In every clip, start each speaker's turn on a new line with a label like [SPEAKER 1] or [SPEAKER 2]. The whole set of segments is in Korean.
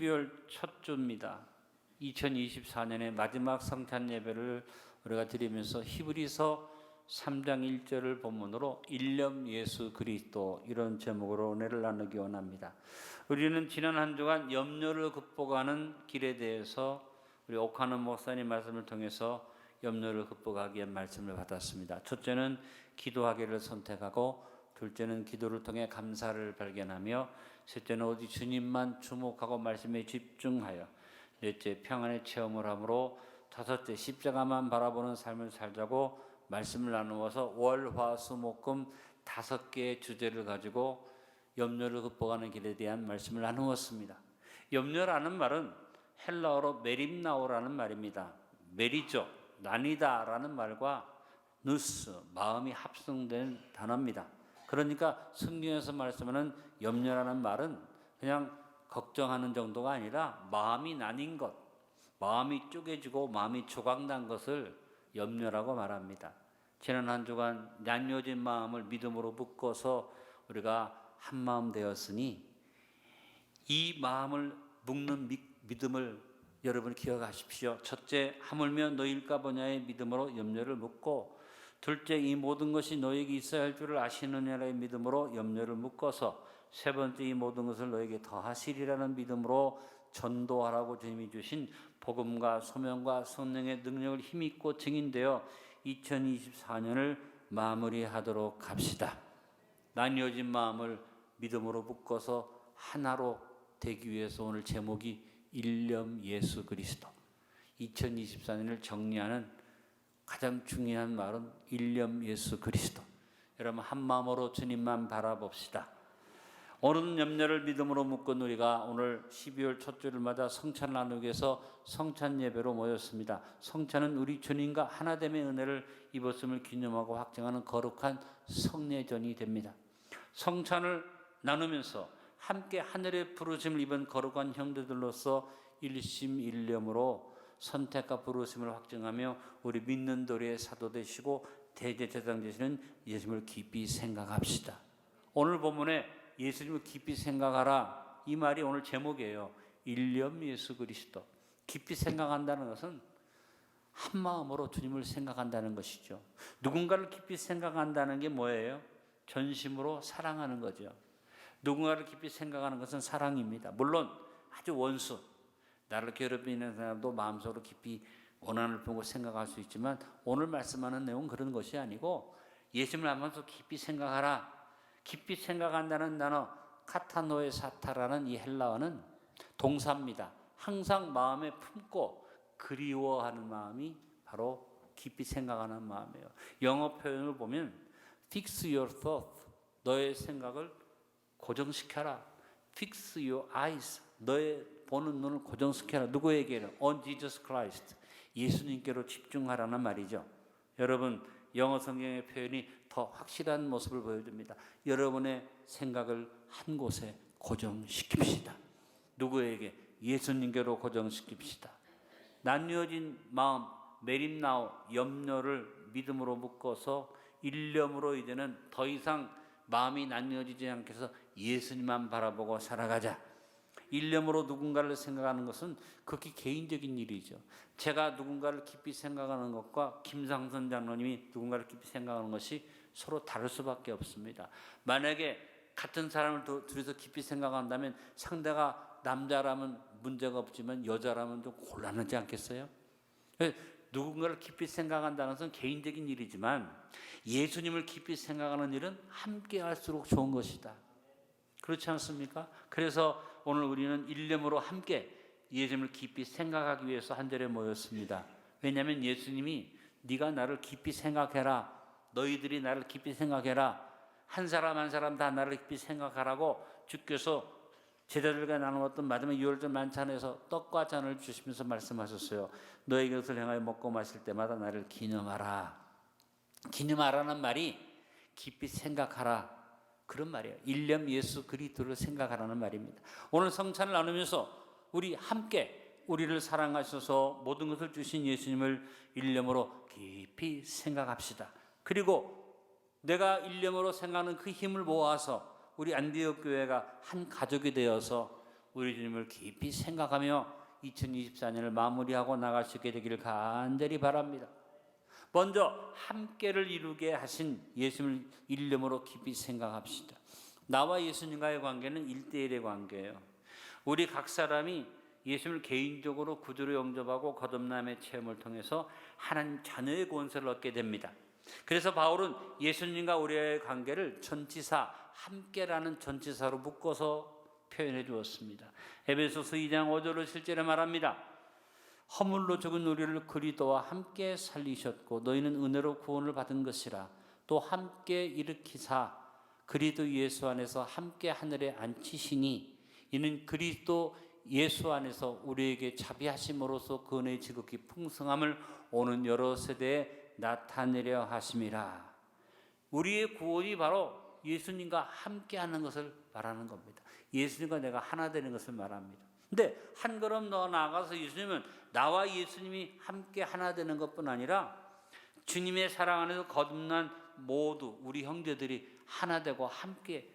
[SPEAKER 1] 12월 첫 주입니다. 2024년의 마지막 성찬 예배를 우리가 드리면서 히브리서 3장 1절을 본문으로 일념 예수 그리스도, 이런 제목으로 은혜를 나누기 원합니다. 우리는 지난 한 주간 염려를 극복하는 길에 대해서 우리 옥하는 목사님 말씀을 통해서 염려를 극복하기 위한 말씀을 받았습니다. 첫째는 기도하기를 선택하고, 둘째는 기도를 통해 감사를 발견하며, 셋째는 오직 주님만 주목하고 말씀에 집중하여, 넷째 평안의 체험을 함으로, 다섯째 십자가만 바라보는 삶을 살자고 말씀을 나누어서 월, 화, 수, 목, 금 5개의 주제를 가지고 염려를 극복하는 길에 대한 말씀을 나누었습니다. 염려라는 말은 헬라어로 메림나오라는 말입니다. 메리죠, 나뉘다라는 말과 누스, 마음이 합성된 단어입니다. 그러니까 성경에서 말씀하는 염려라는 말은 그냥 걱정하는 정도가 아니라 마음이 나뉜 것, 마음이 쪼개지고 마음이 조각난 것을 염려라고 말합니다. 지난 한 주간 나뉘어진 마음을 믿음으로 묶어서 우리가 한 마음 되었으니, 이 마음을 묶는 믿음을 여러분 기억하십시오. 첫째, 하물며 너희일까 보냐의 믿음으로 염려를 묶고, 둘째, 이 모든 것이 너에게 있어야 할 줄을 아시느냐의 믿음으로 염려를 묶어서, 세 번째, 이 모든 것을 너에게 더하시리라는 믿음으로 전도하라고 주님이 주신 복음과 소명과 성령의 능력을 힘입고 증인되어 2024년을 마무리하도록 합시다. 나뉘어진 마음을 믿음으로 묶어서 하나로 되기 위해서 오늘 제목이 일념 예수 그리스도. 2024년을 정리하는 가장 중요한 말은 일념 예수 그리스도. 여러분, 한 마음으로 주님만 바라봅시다. 오늘 염려를 믿음으로 묶은 우리가 오늘 12월 첫 주를 맞아 성찬을 나누기 위해서 성찬 예배로 모였습니다. 성찬은 우리 주님과 하나됨의 은혜를 입었음을 기념하고 확증하는 거룩한 성례전이 됩니다. 성찬을 나누면서 함께 하늘의 부르심을 입은 거룩한 형제들로서 일심일념으로 선택과 부르심을 확증하며 우리 믿는 도리의 사도 되시고 대제사장 되시는 예수님을 깊이 생각합시다. 오늘 본문에 예수님을 깊이 생각하라, 이 말이 오늘 제목이에요. 일념 예수 그리스도. 깊이 생각한다는 것은 한 마음으로 주님을 생각한다는 것이죠. 누군가를 깊이 생각한다는 게 뭐예요? 전심으로 사랑하는 거죠. 누군가를 깊이 생각하는 것은 사랑입니다. 물론 아주 원수, 나를 괴롭히는 사람도 마음속으로 깊이 원한을 품고 생각할 수 있지만, 오늘 말씀하는 내용은 그런 것이 아니고, 예수님을 하면서 깊이 생각하라. 깊이 생각한다는 단어 카타노에 사타라는 이 헬라어는 동사입니다. 항상 마음에 품고 그리워하는 마음이 바로 깊이 생각하는 마음이에요. 영어 표현을 보면 fix your thought, 너의 생각을 고정시켜라. fix your eyes, 너의 보는 눈을 고정시켜라. 누구에게는? on Jesus Christ, 예수님께로 집중하라는 말이죠. 여러분, 영어 성경의 표현이 더 확실한 모습을 보여줍니다. 여러분의 생각을 한 곳에 고정시킵시다. 누구에게? 예수님께로 고정시킵시다. 나뉘어진 마음, 메림나오, 염려를 믿음으로 묶어서 일념으로 이제는 더 이상 마음이 나뉘어지지 않게 해서 예수님만 바라보고 살아가자. 일념으로 누군가를 생각하는 것은 극히 개인적인 일이죠. 제가 누군가를 깊이 생각하는 것과 김상선 장로님이 누군가를 깊이 생각하는 것이 서로 다를 수밖에 없습니다. 만약에 같은 사람을 둘이서 깊이 생각한다면 상대가 남자라면 문제가 없지만 여자라면 좀 곤란하지 않겠어요? 누군가를 깊이 생각한다는 것은 개인적인 일이지만, 예수님을 깊이 생각하는 일은 함께 할수록 좋은 것이다. 그렇지 않습니까? 그래서 오늘 우리는 일념으로 함께 예수님을 깊이 생각하기 위해서 한 자리에 모였습니다. 왜냐하면 예수님이 네가 나를 깊이 생각해라, 너희들이 나를 깊이 생각해라, 한 사람 한 사람 다 나를 깊이 생각하라고 주께서 제자들과 나누었던 마지막 유월절 만찬에서 떡과 잔을 주시면서 말씀하셨어요. 너희 것을 행하여 먹고 마실 때마다 나를 기념하라. 기념하라는 말이 깊이 생각하라, 그런 말이에요. 일념 예수 그리스도를 생각하라는 말입니다. 오늘 성찬을 나누면서 우리 함께 우리를 사랑하셔서 모든 것을 주신 예수님을 일념으로 깊이 생각합시다. 그리고 내가 일념으로 생각하는 그 힘을 모아서 우리 안디옥 교회가 한 가족이 되어서 우리 주님을 깊이 생각하며 2024년을 마무리하고 나갈 수 있게 되기를 간절히 바랍니다. 먼저 함께를 이루게 하신 예수님을 일념으로 깊이 생각합시다. 나와 예수님과의 관계는 1대1의 관계예요. 우리 각 사람이 예수님을 개인적으로 구주로 영접하고 거듭남의 체험을 통해서 하나님 자녀의 권세를 얻게 됩니다. 그래서 바울은 예수님과 우리의 관계를 전치사, 함께라는 전치사로 묶어서 표현해 주었습니다. 에베소서 2장 5절로 실제로 말합니다. 허물로 죽은 우리를 그리스도와 함께 살리셨고 너희는 은혜로 구원을 받은 것이라. 또 함께 일으키사 그리스도 예수 안에서 함께 하늘에 앉히시니 이는 그리스도 예수 안에서 우리에게 자비하심으로써 그 은혜의 지극히 풍성함을 오는 여러 세대에 나타내려 하심이라. 우리의 구원이 바로 예수님과 함께하는 것을 말하는 겁니다. 예수님과 내가 하나 되는 것을 말합니다. 근데 한 걸음 더 나아가서 예수님은 나와 예수님이 함께 하나 되는 것뿐 아니라 주님의 사랑 안에서 거듭난 모두 우리 형제들이 하나 되고 함께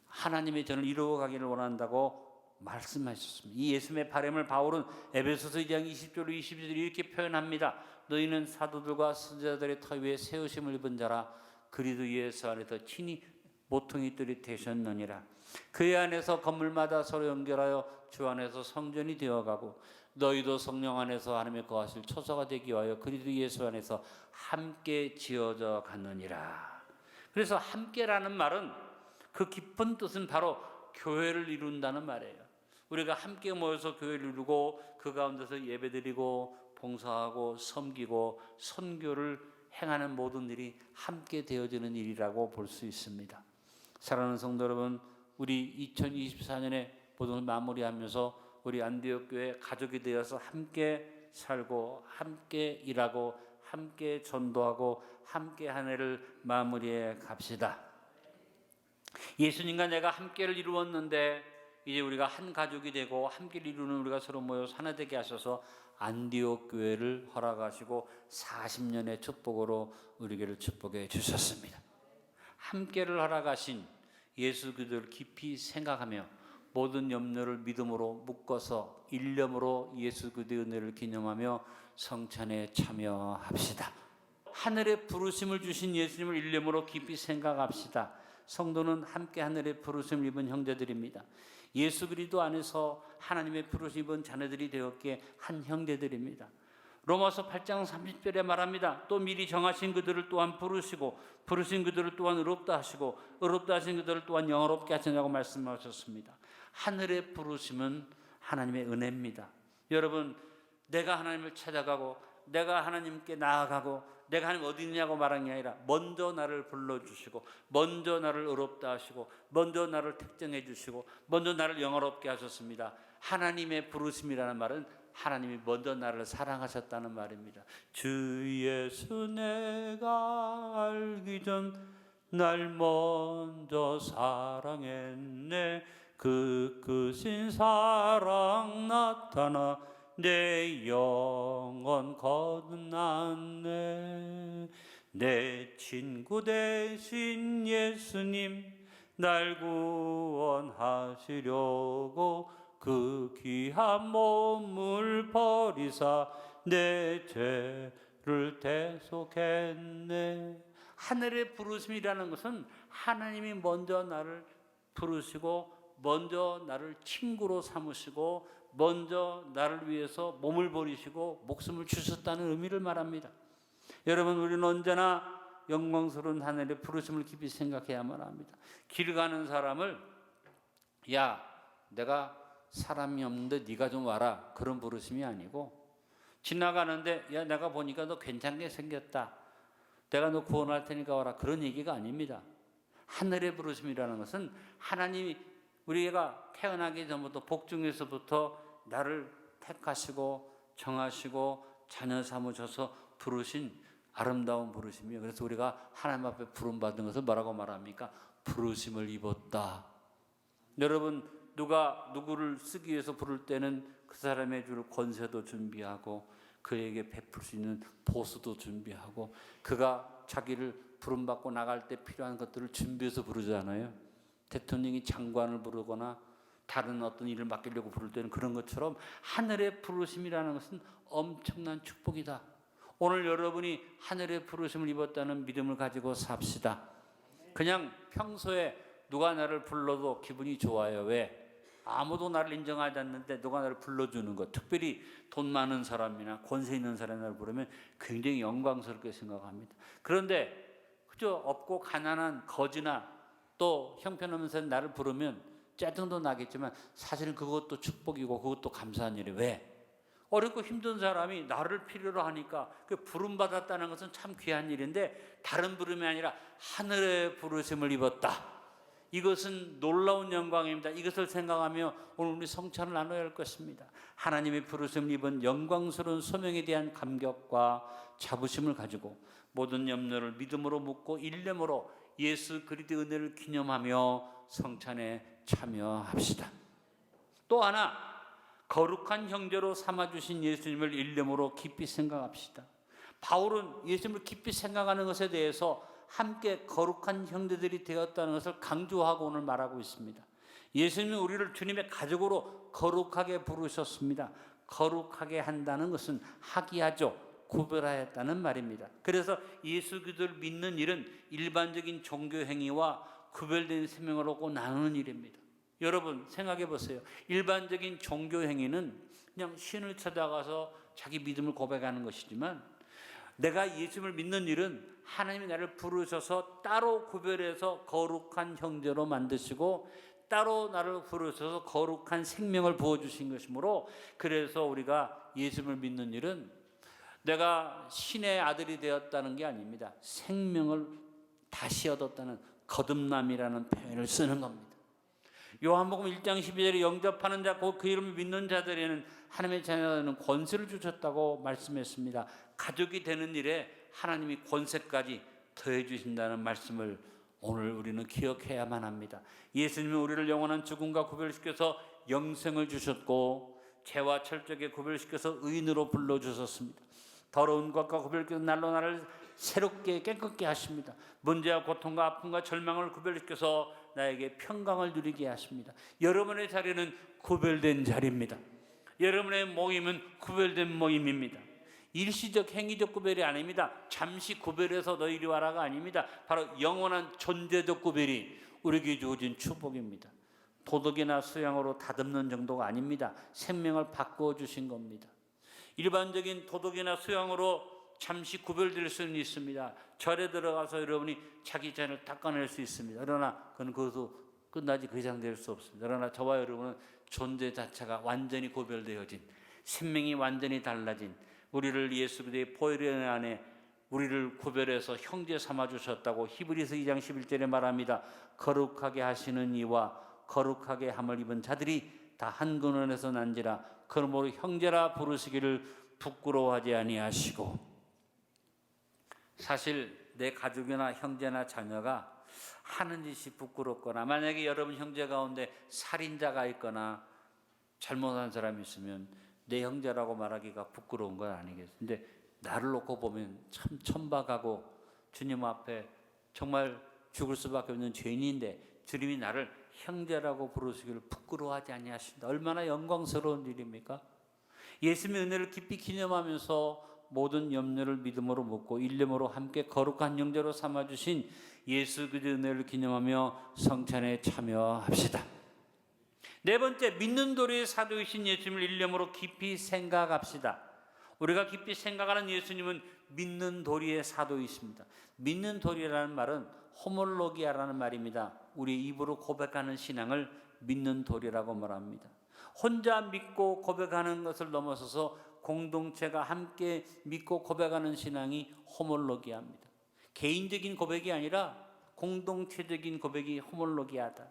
[SPEAKER 1] 하나님의 전을 이루어가기를 원한다고 말씀하셨습니다. 이 예수님의 바람을 바울은 에베소서 2장 20절로 22절 이렇게 표현합니다. 너희는 사도들과 선지자들의 터 위에 세우심을 입은 자라. 그리스도 예수 안에서 친히 모퉁이들이 되셨느니라. 그의 안에서 건물마다 서로 연결하여 주 안에서 성전이 되어가고 너희도 성령 안에서 하나님의 거하실 초소가 되기 위하여 그리스도 예수 안에서 함께 지어져 갔느니라. 그래서 함께라는 말은 그 깊은 뜻은 바로 교회를 이룬다는 말이에요. 우리가 함께 모여서 교회를 이루고 그 가운데서 예배드리고 봉사하고 섬기고 선교를 행하는 모든 일이 함께 되어지는 일이라고 볼 수 있습니다. 사랑하는 성도 여러분, 우리 2024년에 모든 마무리하면서 우리 안디옥 교회 가족이 되어서 함께 살고 함께 일하고 함께 전도하고 함께 한 해를 마무리해 갑시다. 예수님과 내가 함께를 이루었는데 이제 우리가 한 가족이 되고 함께를 이루는 우리가 서로 모여서 하나 되게 하셔서 안디옥 교회를 허락하시고 40년의 축복으로 우리에게 축복해 주셨습니다. 함께를 허락하신 예수 그리스도를 깊이 생각하며 모든 염려를 믿음으로 묶어서 일념으로 예수 그리스도의 은혜를 기념하며 성찬에 참여합시다. 하늘의 부르심을 주신 예수님을 일념으로 깊이 생각합시다. 성도는 함께 하늘의 부르심을 입은 형제들입니다. 예수 그리스도 안에서 하나님의 부르심 입은 자녀들이 되었기에 한 형제들입니다. 로마서 8장 30절에 말합니다. 또 미리 정하신 그들을 또한 부르시고 부르신 그들을 또한 의롭다 하시고 의롭다 하신 그들을 또한 영화롭게 하시냐고 말씀하셨습니다. 하늘의 부르심은 하나님의 은혜입니다. 여러분, 내가 하나님을 찾아가고 내가 하나님께 나아가고 내가 하나님 어디 있냐고 말한 게 아니라 먼저 나를 불러주시고 먼저 나를 의롭다 하시고 먼저 나를 택정해 주시고 먼저 나를 영화롭게 하셨습니다. 하나님의 부르심이라는 말은 하나님이 먼저 나를 사랑하셨다는 말입니다. 주 예수 내가 알기 전 날 먼저 사랑했네. 그 크신 사랑 나타나 내 영혼 거듭났네. 내 친구 되신 예수님 날 구원하시려고 그 귀한 몸을 버리사 내 죄를 대속했네. 하늘의 부르심이라는 것은 하나님이 먼저 나를 부르시고 먼저 나를 친구로 삼으시고 먼저 나를 위해서 몸을 버리시고 목숨을 주셨다는 의미를 말합니다. 여러분, 우리는 언제나 영광스러운 하늘의 부르심을 깊이 생각해야만 합니다. 길 가는 사람을 야, 내가 사람이 없는데 네가 좀 와라, 그런 부르심이 아니고 지나가는데 야, 내가 보니까 너 괜찮게 생겼다, 내가 너 구원할 테니까 와라, 그런 얘기가 아닙니다. 하늘의 부르심이라는 것은 하나님이 우리가 태어나기 전부터 복중에서부터 나를 택하시고 정하시고 자녀 삼으셔서 부르신 아름다운 부르심이에요. 그래서 우리가 하나님 앞에 부름받은 것을 뭐라고 말합니까? 부르심을 입었다. 여러분, 누가 누구를 쓰기 위해서 부를 때는 그 사람의 줄 권세도 준비하고 그에게 베풀 수 있는 보수도 준비하고 그가 자기를 부름받고 나갈 때 필요한 것들을 준비해서 부르잖아요. 대통령이 장관을 부르거나 다른 어떤 일을 맡기려고 부를 때는 그런 것처럼 하늘의 부르심이라는 것은 엄청난 축복이다. 오늘 여러분이 하늘의 부르심을 입었다는 믿음을 가지고 삽시다. 그냥 평소에 누가 나를 불러도 기분이 좋아요. 왜? 아무도 나를 인정하지 않는데 누가 나를 불러주는 것, 특별히 돈 많은 사람이나 권세 있는 사람이 나를 부르면 굉장히 영광스럽게 생각합니다. 그런데 그저 없고 가난한 거지나 또 형편없는 사람이 나를 부르면 짜증도 나겠지만 사실은 그것도 축복이고 그것도 감사한 일이에요. 왜? 어렵고 힘든 사람이 나를 필요로 하니까 그 부름받았다는 것은 참 귀한 일인데, 다른 부름이 아니라 하늘의 부르심을 입었다. 이것은 놀라운 영광입니다. 이것을 생각하며 오늘 우리 성찬을 나눠야 할 것입니다. 하나님의 부르심을 입은 영광스러운 소명에 대한 감격과 자부심을 가지고 모든 염려를 믿음으로 묻고 일념으로 예수 그리스도의 은혜를 기념하며 성찬에 참여합시다. 또 하나, 거룩한 형제로 삼아주신 예수님을 일념으로 깊이 생각합시다. 바울은 예수님을 깊이 생각하는 것에 대해서 함께 거룩한 형제들이 되었다는 것을 강조하고 오늘 말하고 있습니다. 예수님은 우리를 주님의 가족으로 거룩하게 부르셨습니다. 거룩하게 한다는 것은 하기하죠, 구별하였다는 말입니다. 그래서 예수 그리스도를 믿는 일은 일반적인 종교 행위와 구별된 생명으로 나누는 일입니다. 여러분 생각해 보세요. 일반적인 종교 행위는 그냥 신을 찾아가서 자기 믿음을 고백하는 것이지만, 내가 예수님을 믿는 일은 하나님이 나를 부르셔서 따로 구별해서 거룩한 형제로 만드시고 따로 나를 부르셔서 거룩한 생명을 부어주신 것이므로, 그래서 우리가 예수님을 믿는 일은 내가 신의 아들이 되었다는 게 아닙니다. 생명을 다시 얻었다는 거듭남이라는 표현을 쓰는 겁니다. 요한복음 1장 12절에 영접하는 자, 그 이름을 믿는 자들에는 하나님의 자녀는 권세를 주셨다고 말씀했습니다. 가족이 되는 일에 하나님이 권세까지 더해 주신다는 말씀을 오늘 우리는 기억해야만 합니다. 예수님은 우리를 영원한 죽음과 구별시켜서 영생을 주셨고 죄와 철저하게 구별시켜서 의인으로 불러주셨습니다. 더러운 것과 구별시켜서 날로 나를 새롭게 깨끗게 하십니다. 문제와 고통과 아픔과 절망을 구별시켜서 나에게 평강을 누리게 하십니다. 여러분의 자리는 구별된 자리입니다. 여러분의 모임은 구별된 모임입니다. 일시적 행위적 구별이 아닙니다. 잠시 구별해서 너 이리 와라가 아닙니다. 바로 영원한 존재적 구별이 우리에게 주어진 축복입니다. 도덕이나 수양으로 다듬는 정도가 아닙니다. 생명을 바꾸어 주신 겁니다. 일반적인 도덕이나 수양으로 잠시 구별될 수는 있습니다. 절에 들어가서 여러분이 자기 자신을 닦아낼 수 있습니다. 그러나 그건 그것도 끝나지 그 이상 될 수 없습니다. 그러나 저와 여러분은 존재 자체가 완전히 구별되어진, 생명이 완전히 달라진, 우리를 예수 그리스도의 보혈 안에 우리를 구별해서 형제 삼아 주셨다고 히브리서 2장 11절에 말합니다. 거룩하게 하시는 이와 거룩하게 함을 입은 자들이 다 한 근원에서 난지라. 그러므로 형제라 부르시기를 부끄러워하지 아니하시고. 사실 내 가족이나 형제나 자녀가 하는 짓이 부끄럽거나, 만약에 여러분 형제 가운데 살인자가 있거나 잘못한 사람이 있으면 내 형제라고 말하기가 부끄러운 건 아니겠어요. 근데 나를 놓고 보면 참 천박하고 주님 앞에 정말 죽을 수밖에 없는 죄인인데 주님이 나를 형제라고 부르시기를 부끄러워하지 아니하신다. 얼마나 영광스러운 일입니까? 예수님의 은혜를 깊이 기념하면서 모든 염려를 믿음으로 묻고 일념으로 함께 거룩한 형제로 삼아주신 예수 그리스도의 은혜를 기념하며 성찬에 참여합시다. 네 번째, 믿는 도리의 사도이신 예수님을 일념으로 깊이 생각합시다. 우리가 깊이 생각하는 예수님은 믿는 도리의 사도이십니다. 믿는 도리라는 말은 호몰로기아라는 말입니다. 우리 입으로 고백하는 신앙을 믿는 도리라고 말합니다. 혼자 믿고 고백하는 것을 넘어서서 공동체가 함께 믿고 고백하는 신앙이 호몰로기아입니다. 개인적인 고백이 아니라 공동체적인 고백이 호몰로기아다.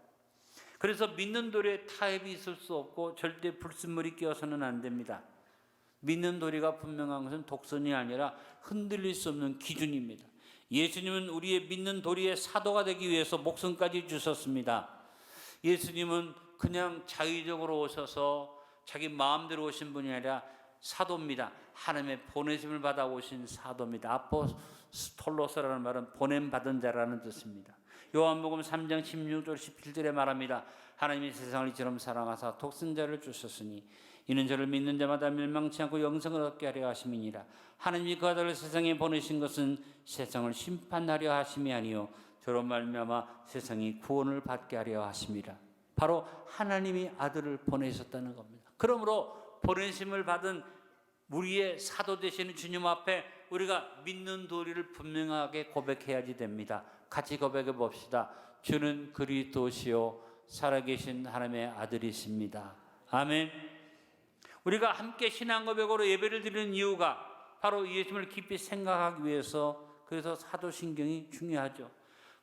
[SPEAKER 1] 그래서 믿는 도리에 타협이 있을 수 없고 절대 불순물이 끼어서는 안 됩니다. 믿는 도리가 분명한 것은 독선이 아니라 흔들릴 수 없는 기준입니다. 예수님은 우리의 믿는 도리의 사도가 되기 위해서 목숨까지 주셨습니다. 예수님은 그냥 자의적으로 오셔서 자기 마음대로 오신 분이 아니라 사도입니다. 하나님의 보내심을 받아 오신 사도입니다. 아포스톨로스라는 말은 보냄받은 자라는 뜻입니다. 요한복음 3장 16절 17절에 말합니다. 하나님이 세상을 이처럼 사랑하사 독생자를 주셨으니 이는 저를 믿는 자마다 멸망치 않고 영생을 얻게 하려 하심이니라. 하나님이 그 아들을 세상에 보내신 것은 세상을 심판하려 하심이 아니요 저로 말미암아 세상이 구원을 받게 하려 하심이라. 바로 하나님이 아들을 보내셨다는 겁니다. 그러므로 보내심을 받은 우리의 사도 되시는 주님 앞에 우리가 믿는 도리를 분명하게 고백해야지 됩니다. 같이 고백해 봅시다. 주는 그리스도시요 살아계신 하나님의 아들이십니다. 아멘. 우리가 함께 신앙 고백으로 예배를 드리는 이유가 바로 예수님을 깊이 생각하기 위해서, 그래서 사도신경이 중요하죠.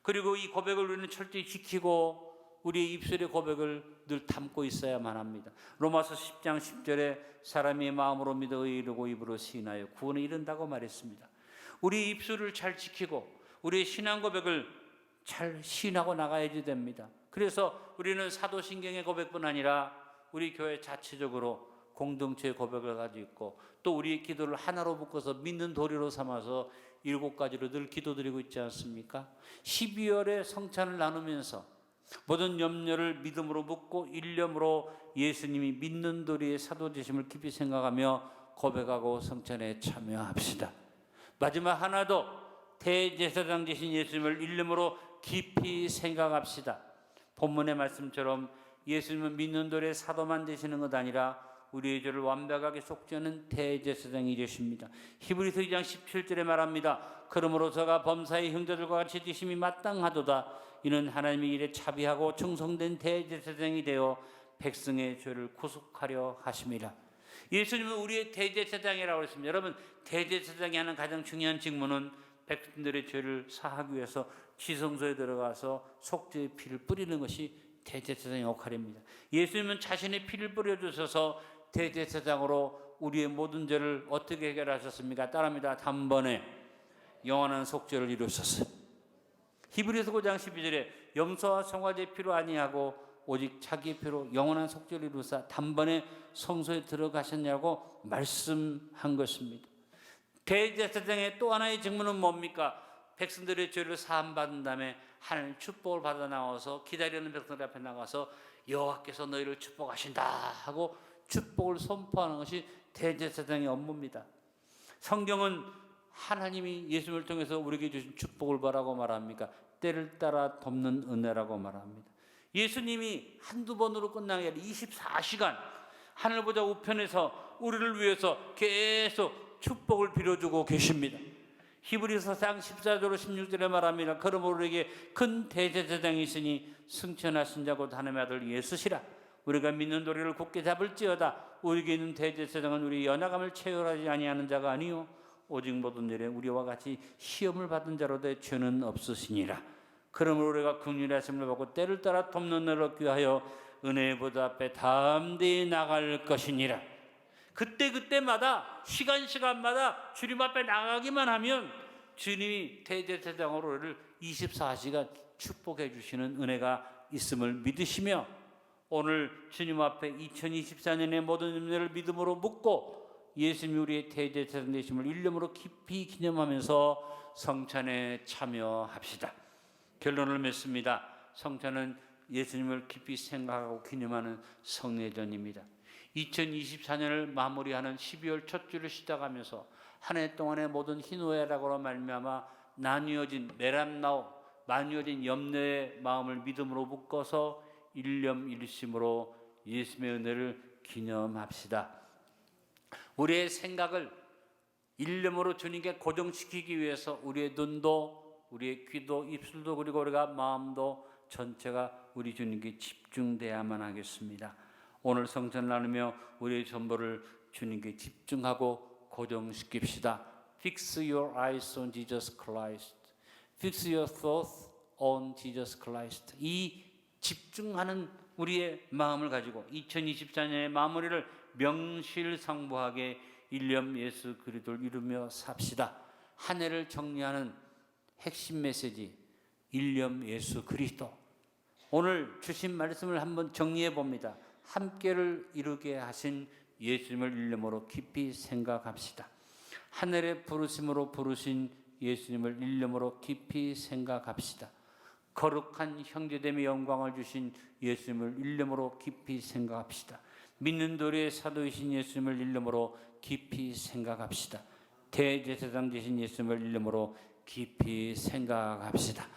[SPEAKER 1] 그리고 이 고백을 우리는 철저히 지키고 우리의 입술의 고백을 늘 담고 있어야만 합니다. 로마서 10장 10절에 사람이 마음으로 믿어 이르고 입으로 시인하여 구원에 이른다고 말했습니다. 우리 입술을 잘 지키고 우리의 신앙 고백을 잘 시인하고 나가야지 됩니다. 그래서 우리는 사도신경의 고백뿐 아니라 우리 교회 자체적으로 공동체의 고백을 가지고 있고 또 우리의 기도를 하나로 묶어서 믿는 도리로 삼아서 7가지로 늘 기도드리고 있지 않습니까? 12월에 성찬을 나누면서 모든 염려를 믿음으로 묻고 일념으로 예수님이 믿는 도리의 사도되심을 깊이 생각하며 고백하고 성찬에 참여합시다. 마지막 하나도 대제사장 되신 예수님을 일념으로 깊이 생각합시다. 본문의 말씀처럼 예수님은 믿는 도리의 사도만 되시는 것 아니라 우리의 죄를 완벽하게 속죄하는 대제사장이 되십니다. 히브리서 2장 17절에 말합니다. 그러므로 저가 범사의 형제들과 같이 되심이 마땅하도다. 이는 하나님의 일에 자비하고 충성된 대제사장이 되어 백성의 죄를 구속하려 하심이라. 예수님은 우리의 대제사장이라고 했습니다. 여러분, 대제사장이 하는 가장 중요한 직무는 백성들의 죄를 사하기 위해서 지성소에 들어가서 속죄의 피를 뿌리는 것이 대제사장의 역할입니다. 예수님은 자신의 피를 뿌려주셔서 대제사장으로 우리의 모든 죄를 어떻게 해결하셨습니까? 따라합니다. 단번에 영원한 속죄를 이루셨어요. 히브리서 9장 12절에 염소와 송아지의 피로 아니하고 오직 자기의 피로 영원한 속죄를 이루사 단번에 성소에 들어가셨냐고 말씀한 것입니다. 대제사장의 또 하나의 직무는 뭡니까? 백성들의 죄를 사함받은 다음에 하나님 축복을 받아 나와서 기다리는 백성들 앞에 나가서 여호와께서 너희를 축복하신다 하고 축복을 선포하는 것이 대제사장의 업무입니다. 성경은 하나님이 예수님을 통해서 우리에게 주신 축복을 뭐라고 말합니까? 때를 따라 덮는 은혜라고 말합니다. 예수님이 한두 번으로 끝난 게 아니라 24시간 하늘 보좌 우편에서 우리를 위해서 계속 축복을 빌어주고 계십니다. 히브리서 4장 14절로 16절에 말합니다. 그러므로 우리에게 큰 대제사장이 있으니 승천하신 자고 하나님의 아들 예수시라. 우리가 믿는 도리를 굳게 잡을지어다. 우리에게 있는 대제사장은 우리 연약함을 체휼하지 아니하는 자가 아니요 오직 모든 일에 우리와 같이 시험을 받은 자로되 죄는 없으시니라. 그러므로 우리가 긍휼하심을 받고 때를 따라 돕는 은혜를 얻기 위하여 은혜의 보좌 앞에 담대히 나갈 것이니라. 그때마다 시간마다 주님 앞에 나가기만 하면 주님이 대제사장으로 우리를 24시간 축복해 주시는 은혜가 있음을 믿으시며 오늘 주님 앞에 2024년의 모든 은혜를 믿음으로 묻고 예수님이 우리의 대제사장 되심을 일념으로 깊이 기념하면서 성찬에 참여합시다. 결론을 맺습니다. 성찬은 예수님을 깊이 생각하고 기념하는 성례전입니다. 2024년을 마무리하는 12월 첫 주를 시작하면서 한 해 동안의 모든 희노애락으로 말미암아 나뉘어진 메람나오 나뉘어진 염려의 마음을 믿음으로 묶어서 일념 일심으로 예수님의 은혜를 기념합시다. 우리의 생각을 일념으로 주님께 고정시키기 위해서 우리의 눈도 우리의 귀도 입술도 그리고 우리가 마음도 전체가 우리 주님께 집중돼야만 하겠습니다. 오늘 성찬을 나누며 우리의 전부를 주님께 집중하고 고정시킵시다. Fix your eyes on Jesus Christ. Fix your thoughts on Jesus Christ. 이 집중하는 우리의 마음을 가지고 2024년의 마무리를 명실상부하게 일념 예수 그리스도를 이루며 삽시다. 한 해를 정리하는 핵심 메시지 일념 예수 그리스도. 오늘 주신 말씀을 한번 정리해 봅니다. 함께를 이루게 하신 예수님을 일념으로 깊이 생각합시다. 하늘의 부르심으로 부르신 예수님을 일념으로 깊이 생각합시다. 거룩한 형제됨의 영광을 주신 예수님을 일념으로 깊이 생각합시다. 믿는 도리의 사도이신 예수님을 일념으로 깊이 생각합시다. 대제사장 되신 예수님을 일념으로 깊이 생각합시다.